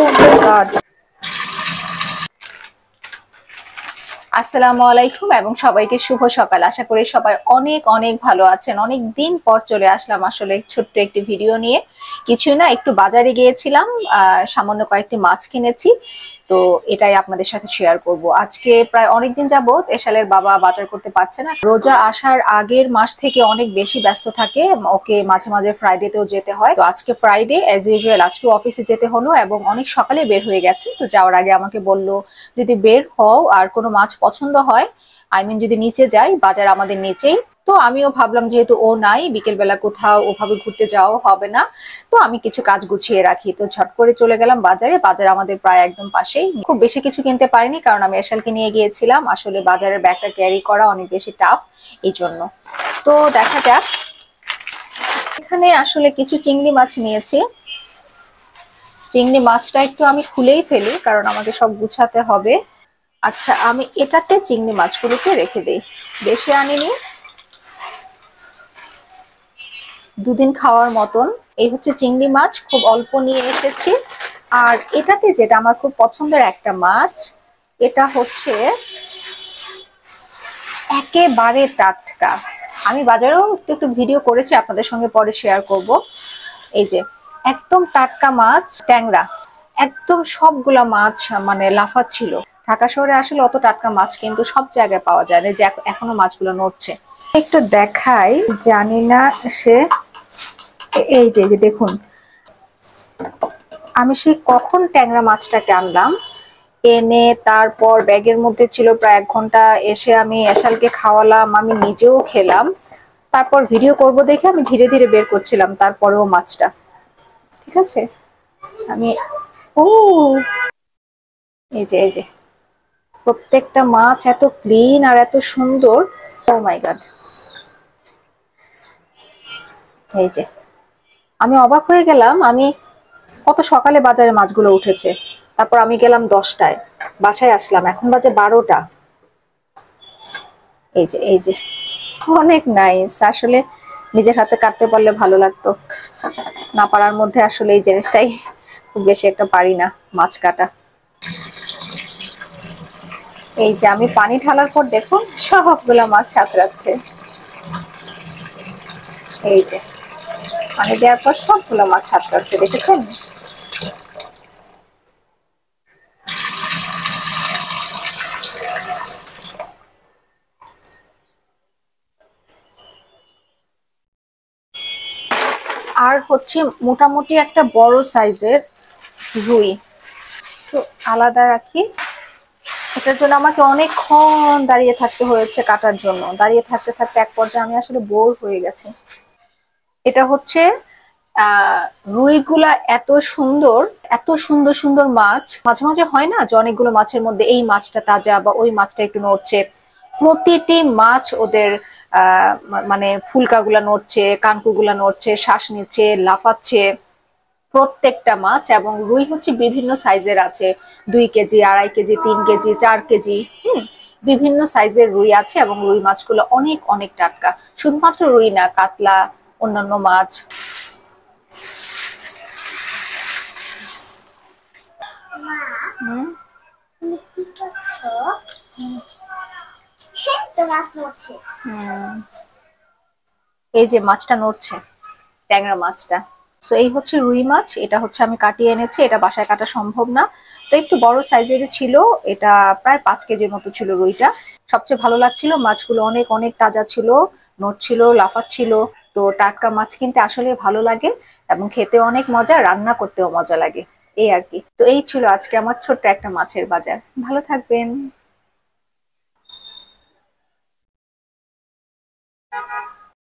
মাই god. আসসালামু আলাইকুম এবং সবাইকে শুভ সকাল। আশা করি সবাই অনেক অনেক ভালো আছেন। অনেক দিন পর চলে আসলাম আসলে ছোট্ট একটি ভিডিও নিয়ে। কিছুই না, একটু বাজারে গিয়েছিলাম, সামান্য কয়েকটি মাছ কিনেছি, তো এটাই আপনাদের সাথে শেয়ার করব। আজকে প্রায় অনেকদিন যাবত এশালের বাবা বাজার করতে পারছে না। রোজা আসার আগের মাস থেকে অনেক বেশি ব্যস্ত থাকে, ওকে মাঝে মাঝে ফ্রাইডেতেও যেতে হয়। তো আজকে ফ্রাইডে অ্যাজ ইউজুয়াল আজকে অফিসে যেতে হলো এবং অনেক সকালে বের হয়ে গেছে। তো যাওয়ার আগে আমাকে বলল, যদি বের হও আর কোনো মাছ পছন্দ হয়, যদি নিচে যাই, বাজার আমাদের নিচেই। তো আমিও ভাবলাম যেহেতু ও নাই, বিকেল বেলা কোথাও ওভাবে ঘুরতে যাওয়া হবে না, তো আমি কিছু কাজ গুছিয়ে রাখি। তো ঝট করে চলে গেলাম বাজারে। বাজার আমাদের প্রায় একদম পাশেই। খুব বেশি কিছু কিনতে পারিনি কারণ আমি এশালকে নিয়ে গিয়েছিলাম। আসলে বাজারের ব্যাগটা ক্যারি করা অনেক বেশি টাফ, এই জন্য। তো দেখা যাক। এখানে আসলে কিছু চিংড়ি মাছ নিয়েছি। চিংড়ি মাছটা একটু আমি খুলেই ফেলি কারণ আমাকে সব গুছাতে হবে। আচ্ছা, আমি এটাতে চিংড়ি মাছগুলোকে রেখে দিই, বেশি আনিনি, দুদিন খাওয়ার মতন। এই হচ্ছে চিংড়ি মাছ, খুব অল্প নিয়ে এসেছি। আর এটাতে যেটা আমার খুব পছন্দের একটা মাছ, এটা হচ্ছে একেবারে টাটকা। আমি বাজারেও একটু একটু ভিডিও করেছি, আপনাদের সঙ্গে পরে শেয়ার করব। এই যে একদম টাটকা মাছ, ট্যাংরা, একদম সবগুলা মাছ মানে লাফাচ্ছিল। ঢাকা শহরে আসলে অত টাটকা মাছ কিন্তু সব জায়গায় পাওয়া যায় না, যে এখনো মাছগুলো নড়ছে। একটু দেখাই, জানি না সে, এই যে দেখুন, আমি সেই কখন ট্যাংরা মাছটাকে আনলাম, এনে তারপর ব্যাগের মধ্যে ছিল প্রায় 1 ঘন্টা। এসে আমি এশালকে খাওয়ালাম, আমি নিজেও খেলাম, তারপর ভিডিও করব দেখে আমি ধীরে ধীরে বের করছিলাম তারপরেও মাছটা। ঠিক আছে, আমি ও এই যে প্রত্যেকটা মাছ এত ক্লিন আর এত সুন্দর। ও মাই গড। এই যে আমি অবাক হয়ে গেলাম, আমি কত সকালে বাজারে মাছগুলো উঠেছে, তারপর আমি গেলাম 10টায়, বাসায় আসলাম এখন বাজে 12টা। এই যে অনেক নাইস। আসলে নিজের হাতে কাটতে পারলে ভালো লাগতো, না পারার মধ্যে আসলে এই জিনিসটাই খুব বেশি একটা পারি না, মাছ কাটা। এই যে আমি পানি ঢালার পর দেখুন সবগুলা মাছ সাঁতরাচ্ছে। এই যে পানি দেওয়ার পর সবগুলো মাছ সাঁতরাচ্ছে, দেখেছেন? আর হচ্ছে মোটামুটি একটা বড় সাইজের রুই, তো আলাদা রাখি। এটার জন্য আমাকে অনেকক্ষণ দাঁড়িয়ে থাকতে হয়েছে কাটার জন্য। দাঁড়িয়ে থাকতে থাকতে এক পর্যায়ে আমি আসলে বোর হয়ে গেছি। এটা হচ্ছে রুইগুলা এত সুন্দর, এত সুন্দর সুন্দর মাছ। মাঝে মাঝে হয় না যে অনেকগুলো মাছের মধ্যে এই মাছটা তাজা বা ওই মাছটা একটু নড়ছে, প্রতিটি মাছ ওদের মানে ফুলকাগুলা নড়ছে, কানকুগুলা নড়ছে, শ্বাস নিচ্ছে, লাফাচ্ছে প্রত্যেকটা মাছ। এবং রুই হচ্ছে বিভিন্ন সাইজের আছে, 2 কেজি, 2.5 কেজি, 3 কেজি, 4 কেজি, বিভিন্ন সাইজের রুই আছে। এবং রুই মাছগুলো অনেক অনেক টাটকা। শুধুমাত্র রুই না, কাতলা, অন্যান্য মাছ। এই যে মাছটা নড়ছে, ট্যাংরা মাছটা। সো এই হচ্ছে রুই মাছ। এটা হচ্ছে আমি কাটিয়ে এনেছি, এটা বাসায় কাটা সম্ভব না, তো একটু বড় সাইজেরই ছিল। এটা প্রায় 5 কেজির মতো ছিল রুইটা। সবচেয়ে ভালো লাগছিল, মাছগুলো অনেক অনেক তাজা ছিল, নড়ছিল, লাফাচ্ছিল। তো টাটকা মাছ কিনতে আসলে ভালো লাগে এবং খেতে অনেক মজা, রান্না করতেও মজা লাগে, এই আর কি। তো এই ছিল আজকে আমার ছোট্ট একটা মাছের বাজার। ভালো থাকবেন।